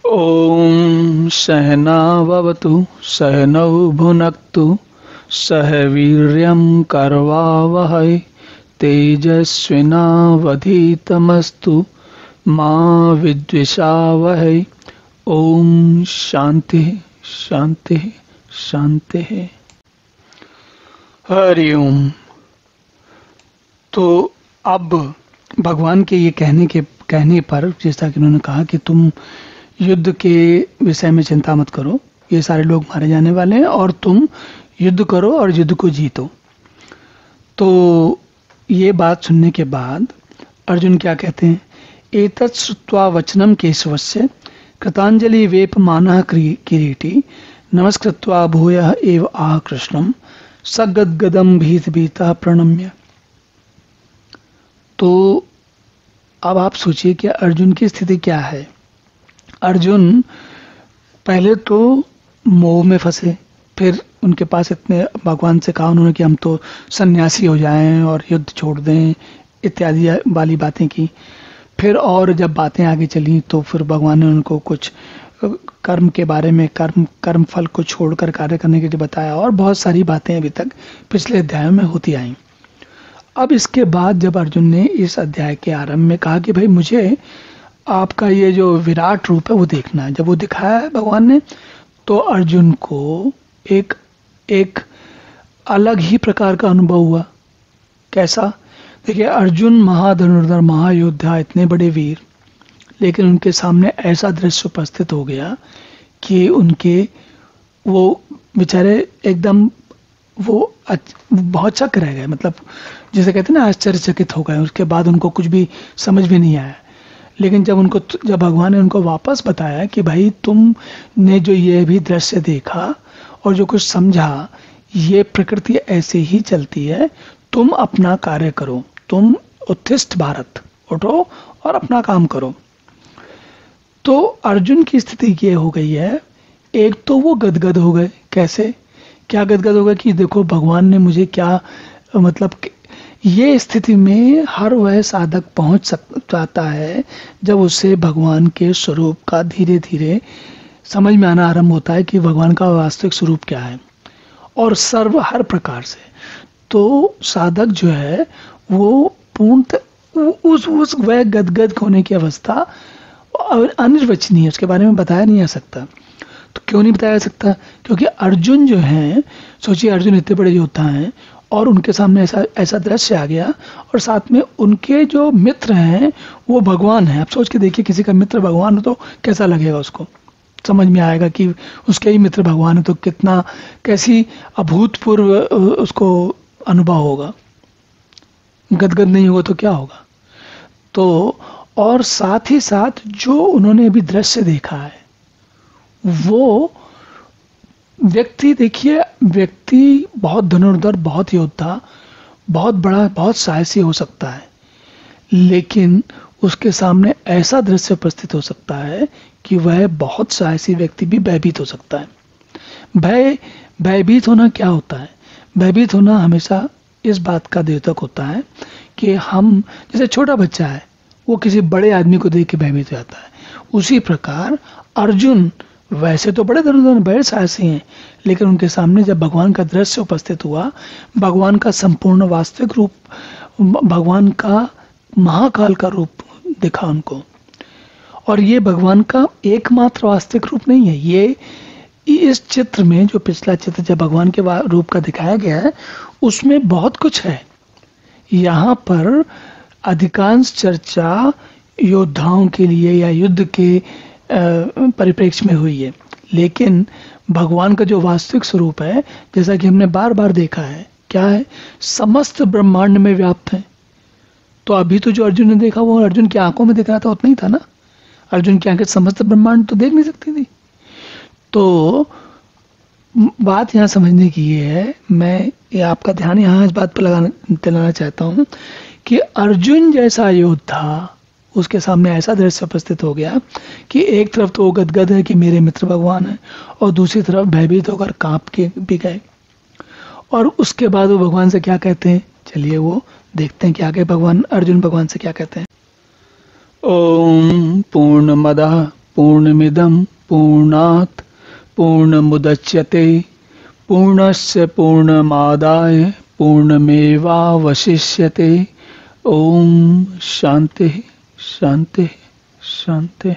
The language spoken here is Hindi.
ॐ सहनाववतु सहनौ भुनक्तु सह वीर्यं करवावहै तेजस्विनावधीतमस्तु मा विद्विषावहै। ओम शांति शांति शांति। हरि ओम। तो अब भगवान के ये कहने पर, जैसा कि उन्होंने कहा कि तुम युद्ध के विषय में चिंता मत करो, ये सारे लोग मारे जाने वाले हैं और तुम युद्ध करो और युद्ध को जीतो। तो ये बात सुनने के बाद अर्जुन क्या कहते हैं? एतत् श्रुत्वा वचनम केशवस्य कृतांजलि वेपमानः किरीटी नमस्कृत्वा भूयः एव आह कृष्णं सगद्गदं भीतभीतः प्रणम्य। तो अब आप सोचिए कि अर्जुन की स्थिति क्या है। अर्जुन पहले तो मोह में फंसे, फिर उनके पास इतने भगवान से कहा उन्होंने कि हम तो सन्यासी हो जाएं और युद्ध छोड़ दें इत्यादि वाली बातें की। फिर और जब बातें आगे चली तो फिर भगवान ने उनको कुछ कर्म के बारे में, कर्म फल को छोड़कर कार्य करने के लिए बताया और बहुत सारी बातें अभी तक पिछले अध्यायों में होती आई। अब इसके बाद जब अर्जुन ने इस अध्याय के आरंभ में कहा कि भाई मुझे आपका ये जो विराट रूप है वो देखना है, जब वो दिखाया है भगवान ने, तो अर्जुन को एक अलग ही प्रकार का अनुभव हुआ। कैसा? देखिए, अर्जुन महाधनुर्धर, महायोद्धा, इतने बड़े वीर, लेकिन उनके सामने ऐसा दृश्य उपस्थित हो गया कि उनके वो बेचारे एकदम वो बहुत चक रह गए। मतलब जैसे कहते हैं ना, आश्चर्यचकित हो गए। उसके बाद उनको कुछ भी समझ में नहीं आया। लेकिन जब भगवान ने उनको वापस बताया कि भाई तुमने जो ये भी दृश्य देखा और जो कुछ समझा, ये प्रकृति ऐसे ही चलती है, तुम अपना कार्य करो, तुम उत्तिष्ठ भारत, उठो और अपना काम करो। तो अर्जुन की स्थिति ये हो गई है, एक तो वो गदगद हो गए। कैसे? क्या गदगद हो गए कि देखो भगवान ने मुझे क्या, मतलब ये स्थिति में हर वह साधक पहुंच जाता है जब उसे भगवान के स्वरूप का धीरे धीरे समझ में आना आरंभ होता है कि भगवान का वास्तविक स्वरूप क्या है, और हर प्रकार से। तो साधक जो है वो पूर्णतः उस वह गदगद होने की अवस्था अनिर्वचनीय है, उसके बारे में बताया नहीं जा सकता। तो क्यों नहीं बताया जा सकता? क्योंकि अर्जुन जो है, सोचिए अर्जुन इतने बड़े योद्धा हैं और उनके सामने ऐसा दृश्य आ गया, और साथ में उनके जो मित्र हैं वो भगवान हैं। आप सोच के देखिए, किसी का मित्र भगवान हो तो कैसा लगेगा, उसको समझ में आएगा कि उसके ही मित्र भगवान है, तो कैसी अभूतपूर्व उसको अनुभव होगा। गदगद नहीं होगा तो क्या होगा? तो और साथ ही साथ जो उन्होंने अभी दृश्य देखा है, वो व्यक्ति, देखिए व्यक्ति बहुत धनुर्धर, बहुत योद्धा, बहुत बड़ा, बहुत साहसी हो सकता है, लेकिन उसके सामने ऐसा दृश्य उपस्थित हो सकता है कि वह बहुत साहसी व्यक्ति भी भयभीत हो सकता है। भयभीत होना क्या होता है? भयभीत होना हमेशा इस बात का द्योतक होता है कि हम, जैसे छोटा बच्चा है, वो किसी बड़े आदमी को देख के भयभीत हो जाता है। उसी प्रकार अर्जुन वैसे तो बड़े धनुर्धर, बड़े साहसी हैं, लेकिन उनके सामने जब भगवान का दृश्य उपस्थित हुआ, भगवान का संपूर्ण वास्तविक रूप, भगवान का महाकाल का रूप दिखा उनको। और ये भगवान का एकमात्र वास्तविक रूप नहीं है। ये इस चित्र में, जो पिछला चित्र जब भगवान के रूप का दिखाया गया है, उसमें बहुत कुछ है। यहाँ पर अधिकांश चर्चा योद्धाओं के लिए या युद्ध के परिप्रेक्ष्य में हुई है, लेकिन भगवान का जो वास्तविक स्वरूप है, जैसा कि हमने बार बार देखा है, क्या है? समस्त ब्रह्मांड में व्याप्त है। तो अभी तो जो अर्जुन ने देखा वो अर्जुन की आंखों में दिख रहा था, उतना ही था ना। अर्जुन की आंखें समस्त ब्रह्मांड तो देख नहीं सकती थी। तो बात यहाँ समझने की ये है, मैं आपका ध्यान यहाँ इस बात पर दिलाना चाहता हूँ कि अर्जुन जैसा योद्धा, उसके सामने ऐसा दृश्य उपस्थित हो गया कि एक तरफ तो वो गदगद है कि मेरे मित्र भगवान है, और दूसरी तरफ भयभीत होकर कांप के भी गए। और उसके बाद वो भगवान से क्या कहते हैं, चलिए वो देखते हैं कि आगे अर्जुन भगवान से क्या कहते हैं। ॐ पूर्णमदः पूर्णमिदं पूर्णात् पूर्णमुदच्यते पूर्णस्य पूर्णमादाय पूर्णमेवावशिष्यते। ओम शांति शांति शांति।